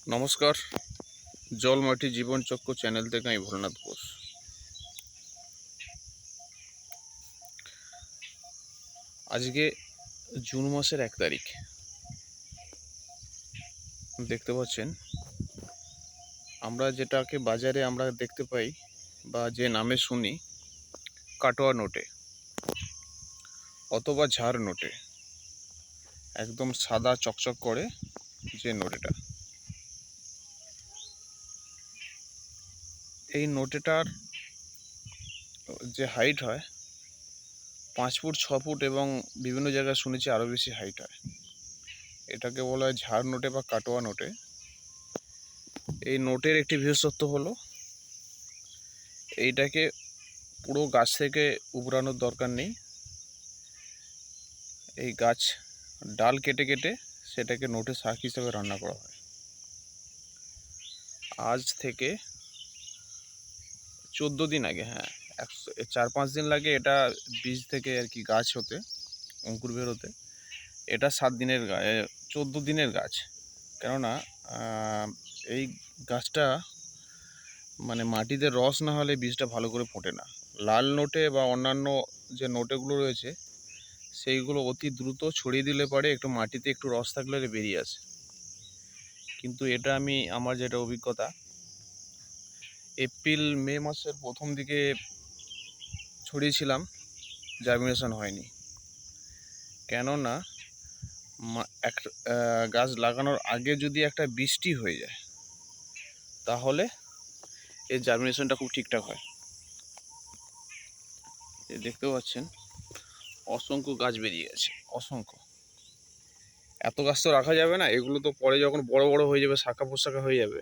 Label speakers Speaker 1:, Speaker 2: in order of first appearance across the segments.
Speaker 1: নমস্কার, জল মাটি জীবন চক্র চ্যানেল থেকে আমি ভোলানাথ ঘোষ। আজকে জুন মাসের 1 তারিখ। দেখতে পাচ্ছেন, আমরা যেটাকে বাজারে আমরা দেখতে পাই বা যে নামে শুনি কাটোয়া নোটে অথবা ঝাড় নোটে, একদম সাদা চকচক করে যে নোটেটা, এই নোটেটার যে হাইট হয় 5 ফুট 6 ফুট এবং বিভিন্ন জায়গায় শুনেছি আরও বেশি হাইট হয়। এটাকে বলা হয় ঝাড় নোটে বা কাটোয়া নোটে। এই নোটের একটি বিশেষত্ব হলো এইটাকে পুরো গাছ থেকে উপড়ানোর দরকার নেই। এই গাছ ডাল কেটে কেটে সেটাকে নোটে শাক হিসেবে রান্না করা হয়। আজ থেকে 14 দিন আগে, 4-5 দিন লাগে এটা বীজ থেকে আর কি গাছ হতে, অঙ্কুর বেরোতে। এটা 14 দিনের গাছ। কেননা এই গাছটা মানে মাটিতে রস না হলে বীজটা ভালো করে ফোটে না। লাল নোটে বা অন্যান্য যে নোটেগুলো রয়েছে সেইগুলো অতি দ্রুত ছড়িয়ে দিলে পরে একটু মাটিতে একটু রস থাকলে বেরিয়ে আসে। কিন্তু এটা আমার যেটা অভিজ্ঞতা, এপ্রিল মে মাসের প্রথম দিকে ছড়িয়েছিলাম, জার্মিনেশন হয়নি। কেননা গাছ লাগানোর আগে যদি একটা বৃষ্টি হয়ে যায় তাহলে এর জার্মিনেশনটা খুব ঠিকঠাক হয়। দেখতে পাচ্ছেন অসংখ্য গাছ বেরিয়ে গেছে, অসংখ্য। এত গাছ তো রাখা যাবে না, এগুলো তো পরে যখন বড় বড় হয়ে যাবে, শাখা পোশাখা হয়ে যাবে,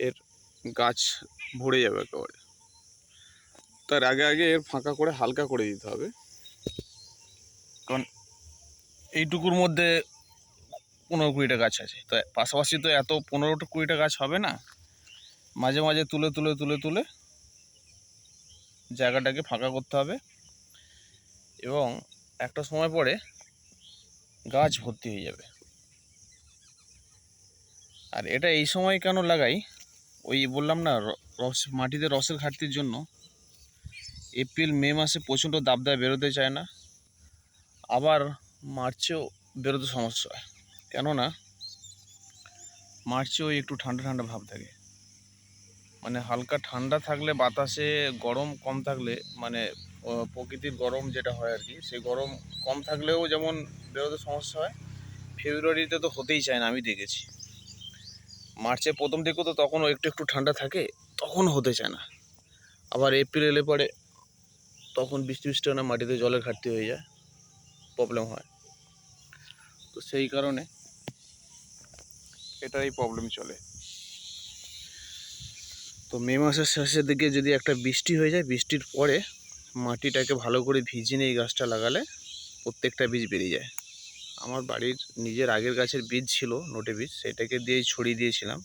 Speaker 1: এর গাছ ভরে যাবে একেবারে। তার আগে আগে এর ফাঁকা করে হালকা করে দিতে হবে, কারণ এইটুকুর মধ্যে 15-20টা গাছ আছে। তো পাশাপাশি তো এত 15-20টা গাছ হবে না, মাঝে মাঝে তুলে তুলে তুলে তুলে জায়গাটাকে ফাঁকা করতে হবে। এবং একটা সময় পরে গাছ ভর্তি হয়ে যাবে। আর এটা এই সময় কেন লাগাই, ওই বললাম না, মাটিতে রসের ঘাটতির জন্য। এপ্রিল মে মাসে প্রচণ্ড দাবদাহ, বেরোতে চায় না। আবার মার্চেও বেরোতে সমস্যা হয়, কেননা মার্চেও একটু ঠান্ডা ঠান্ডা ভাব থাকে। মানে হালকা ঠান্ডা থাকলে, বাতাসে গরম কম থাকলে, মানে প্রকৃতির গরম যেটা হয় আর কি, সেই গরম কম থাকলেও যেমন বেরোতে সমস্যা হয়। ফেব্রুয়ারিতে তো হতেই চায় না, আমি দেখেছি। মার্চের প্রথম দিকেও তো তখনও একটু একটু ঠান্ডা থাকে, তখন হতে চায় না। আবার এপ্রিল এলে পরে তখন বৃষ্টি হয় না, মাটিতে জলের ঘাটতি হয়ে যায়, প্রবলেম হয়। তো সেই কারণে এটাই প্রবলেম চলে। তো মে মাসের শেষের দিকে যদি একটা বৃষ্টি হয়ে যায়, বৃষ্টির পরে মাটিটাকে ভালো করে ভিজিয়ে নিয়ে এই গাছটা লাগালে প্রত্যেকটা বীজ বেরিয়ে যায়। আমার বাড়ির নিজের আগের গাছের বীজ ছিল, নোটে বীজ, সেটাকে দিয়েই ছড়িয়ে দিয়েছিলাম।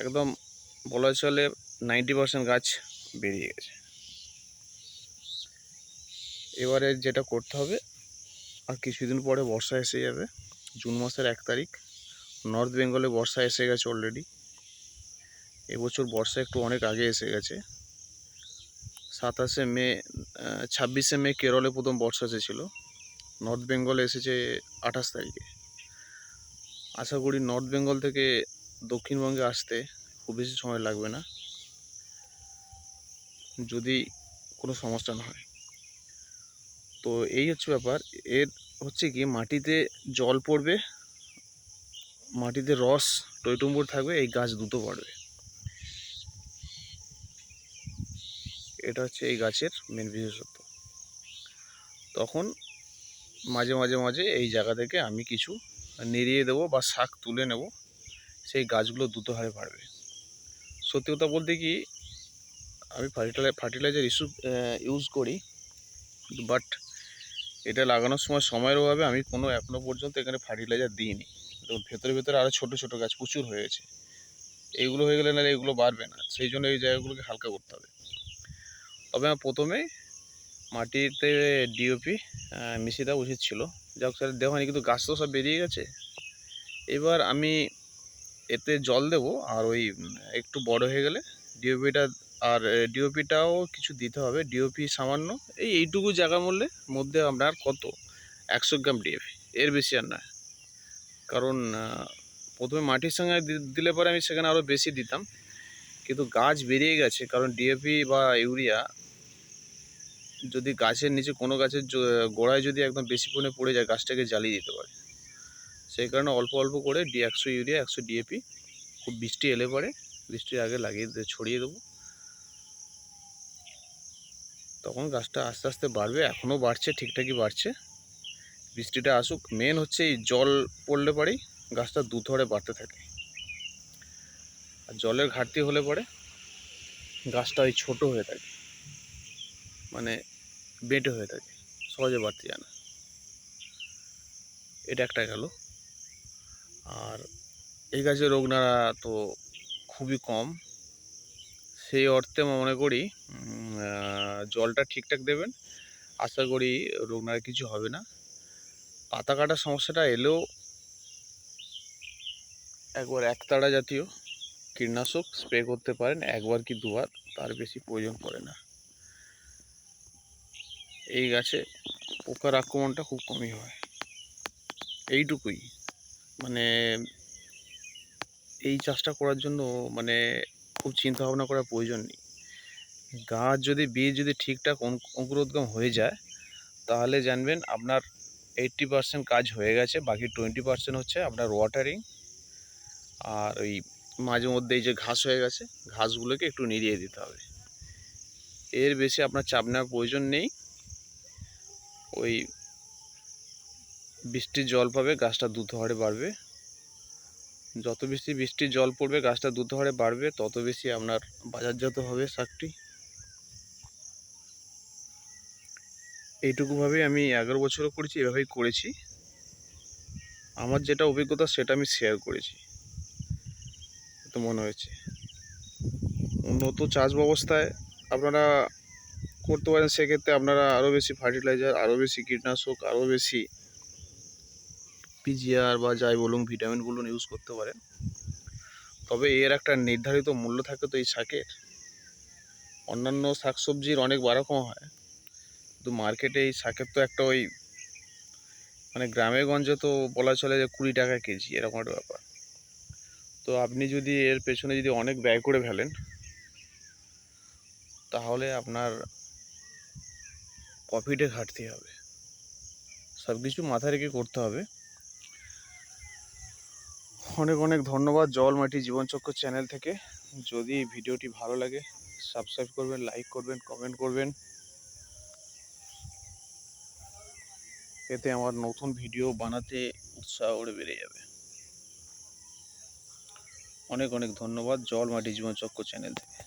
Speaker 1: একদম বলা চলে 90% গাছ বেরিয়ে গেছে। এবারে যেটা করতে হবে, আর কিছুদিন পরে বর্ষা এসে যাবে। জুন মাসের 1 তারিখ। নর্থ বেঙ্গলে বর্ষা এসে গেছে অলরেডি। এবছর বর্ষা একটু অনেক আগে এসে গেছে। 26শে মে কেরলে প্রথম বর্ষা এসেছিলো। নর্থ বেঙ্গলে এসেছে 28 তারিখে। আশা করি নর্থ বেঙ্গল থেকে দক্ষিণবঙ্গে আসতে খুব বেশি সময় লাগবে না, যদি কোনো সমস্যা না হয়। তো এই হচ্ছে ব্যাপার। এর হচ্ছে কি, মাটিতে জল পড়বে, মাটিতে রস টইটুম্বুর থাকবে, এই গাছ দ্রুত বাড়বে। এটা হচ্ছে এই গাছের মেন বিশেষত্ব। তখন মাঝে মাঝে মাঝে এই জায়গা থেকে আমি কিছু নিড়িয়ে দেবো বা শাক তুলে নেব, সেই গাছগুলো দ্রুত হারে বাড়বে। সত্যি কথা বলতে কি, আমি ফার্টিলাইজার ইউজ করি, বাট এটা লাগানোর সময়ের অভাবে আমি এখনো পর্যন্ত এখানে ফার্টিলাইজার দিইনি। তো ভেতরে ভেতরে আরও ছোটো ছোটো গাছ প্রচুর হয়েছে। এইগুলো হয়ে গেলে নাহলে এগুলো বাড়বে না, সেই জন্য এই জায়গাগুলোকে হালকা করতে হবে। তবে আমার প্রথমে মাটিতে ডিওপি মিশিয়ে দেওয়া উচিত ছিল। যাক স্যার, দেওয়া হয়নি, কিন্তু গাছ তো সব বেরিয়ে গেছে। এবার আমি এতে জল দেব, আর ওই একটু বড় হয়ে গেলে ডিওপিটা, আর ডিওপিটাও কিছু দিতে হবে। ডিওপি সামান্য এইটুকু জায়গার মধ্যে আপনার কত 100 গ্রাম ডিএপি, এর বেশি আর নয়। কারণ প্রথমে মাটির সঙ্গে দিলে পরে আমি সেখানে আরও বেশি দিতাম, কিন্তু গাছ বেরিয়ে গেছে। কারণ ডিএপি বা ইউরিয়া যদি গাছের নিচে কোনো গাছের গোড়ায় যদি একদম বেশি পরিমাণে পড়ে যায়, গাছটাকে জ্বালিয়ে দিতে পারে। সেই কারণে অল্প অল্প করে 100 ইউরিয়া 100 ডিএপি খুব বৃষ্টি এলে পরে, বৃষ্টির আগে ছড়িয়ে দেবো। তখন গাছটা আস্তে আস্তে বাড়বে, এখনও বাড়ছে, ঠিকঠাকই বাড়ছে। বৃষ্টিটা আসুক, মেন হচ্ছে এই জল পড়লে পরেই গাছটা দ্রুত হারে বাড়তে থাকে। আর জলের ঘাটতি হলে পরে গাছটা ওই ছোটো হয়ে থাকে, মানে বেঁটে হয়ে থাকে, সহজে বাড়তে যায় না। এটা একটা গেল। আর এই গাছের রোগ নাড়া তো খুবই কম, সেই অর্থে মনে করি জলটা ঠিকঠাক দেবেন, আশা করি রোগ নাড়া কিছু হবে না। পাতা কাটার সমস্যাটা এলেও একবার একতাড়া জাতীয় কীটনাশক স্প্রে করতে পারেন, একবার কি দুবার, তার বেশি প্রয়োজন পড়ে না। এই গাছে পোকার আক্রমণটা খুব কমই হয়, এইটুকুই। মানে এই চাষটা করার জন্য মানে খুব চিন্তা ভাবনা করার প্রয়োজন নেই। গাছ যদি বীজ যদি ঠিকঠাক অঙ্কুরোদ্গম হয়ে যায়, তাহলে জানবেন আপনার 80% কাজ হয়ে গেছে। বাকি 20% হচ্ছে আপনার ওয়াটারিং, আর ওই মাঝে মধ্যে এই যে ঘাস হয়ে গেছে, ঘাসগুলোকে একটু নিড়িয়ে দিতে হবে। এর বেশি আপনার চাপ নেওয়ার প্রয়োজন নেই। ওই বৃষ্টির জল পাবে, গাছটা দ্রুত হারে বাড়বে। যত বেশি বৃষ্টির জল পড়বে, গাছটা দ্রুত হারে বাড়বে, তত বেশি আপনার বাজারজাত হবে শাকটি। এইটুকুভাবেই আমি 11 বছরও করেছি, এভাবেই করেছি। আমার যেটা অভিজ্ঞতা সেটা আমি শেয়ার করেছি, তো মনে হয়েছে উন্নত চাষ ব্যবস্থায় আপনারা করতে পারেন। সেক্ষেত্রে আপনারা আরও বেশি ফার্টিলাইজার, আরও বেশি কীটনাশক, আরও বেশি পিজিআর বা যাই বলুন ভিটামিন বলুন ইউজ করতে পারেন। তবে এর একটা নির্ধারিত মূল্য থাকে তো এই শাকের। অন্যান্য শাকসবজির অনেক রকম হয়, কিন্তু মার্কেটে এই শাকের তো একটা ওই মানে গ্রামে গঞ্জে তো বলা চলে যে 20 টাকা কেজি, এরকম একটা ব্যাপার। তো আপনি যদি এর পেছনে যদি অনেক ব্যয় করে ফেলেন, তাহলে আপনার প্রফিটে ঘাটতি হবে। সব কিছু মাথায় রেখে করতে হবে। অনেক অনেক ধন্যবাদ জল মাটি জীবনচক্র চ্যানেল থেকে। যদি ভিডিওটি ভালো লাগে, সাবস্ক্রাইব করবেন, লাইক করবেন, কমেন্ট করবেন। এতে আমার নতুন ভিডিও বানাতে উৎসাহ বেড়ে যাবে। অনেক অনেক ধন্যবাদ জল মাটি জীবনচক্র চ্যানেল থেকে।